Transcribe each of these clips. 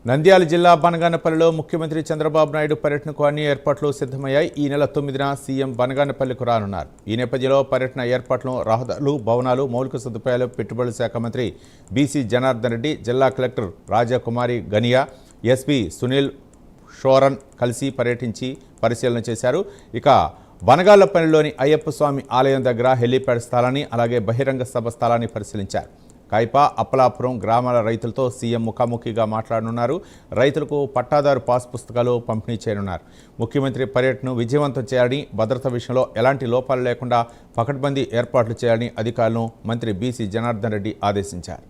నంద్యాల జిల్లా బనగానపల్లిలో ముఖ్యమంత్రి చంద్రబాబు నాయుడు పర్యటనకు అన్ని ఏర్పాట్లు సిద్ధమయ్యాయి. ఈ నెల 9న సీఎం బనగానపల్లికి రానున్నారు. ఈ నేపథ్యంలో పర్యటన ఏర్పాట్లను రహదారులు, భవనాలు, మౌలిక సదుపాయాలు, పెట్టుబడుల శాఖ మంత్రి బీసీ జనార్దన్ రెడ్డి, జిల్లా కలెక్టర్ రాజాకుమారి గనియా, ఎస్పీ సునీల్ షోరన్ కలిసి పర్యటించి పరిశీలన చేశారు. ఇక బనగానపల్లిలోని అయ్యప్ప స్వామి ఆలయం దగ్గర హెలీప్యాడ్ స్థలాన్ని, అలాగే బహిరంగ సభ స్థలాన్ని పరిశీలించారు. కైపా, అప్పలాపురం గ్రామాల రైతులతో సీఎం ముఖాముఖిగా మాట్లాడనున్నారు. రైతులకు పట్టాదారు పాస్ పుస్తకాలు పంపిణీ చేయనున్నారు. ముఖ్యమంత్రి పర్యటనను విజయవంతం చేయాలని, భద్రత విషయంలో ఎలాంటి లోపాలు లేకుండా పకడ్బందీ ఏర్పాట్లు చేయాలని అధికారులను మంత్రి బీసీ జనార్దన్ రెడ్డి ఆదేశించారు.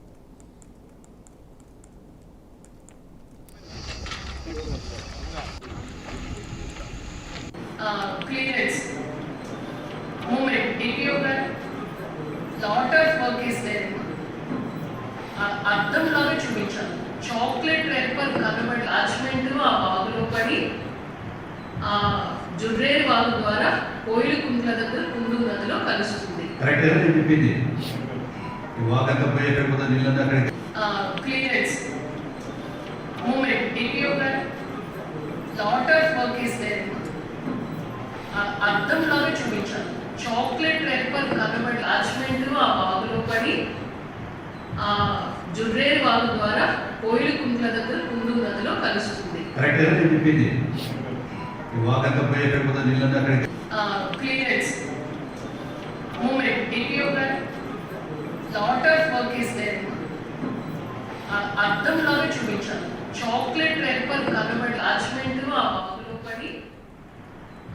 అర్థంలాగా చూపించాలి. చాక్లెట్ రెప్పర్ కనబడి అటాచ్మెంట్ ఆ వాగులో పడి ఆ జుర్రేరు వాగు ద్వారా కోయిలు కుంట్ల దగ్గర కుందు నదిలో కలుస్తుంది. Clearance movement lot of work is there. అర్థంలాగా చూపించాలి. చాక్లెట్ రెప్పర్ కనబడి అటాచ్మెంట్ ఆ వాగులో పడి ఆ జుర్రేరు వాగు ద్వారా కోయిలు కుంట్ల దగ్గర కుందు నదిలో కలుస్తుంది. Clearance movement lot of work is there. అర్థంలాగా చూపించాలి. చాక్లెట్ రెప్పర్ కనబడి అటాచ్మెంట్ ఆ వాగులో పడి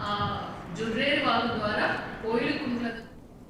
ఆ జుర్రేరు వాగు ద్వారా కోయిలు కుంట్ల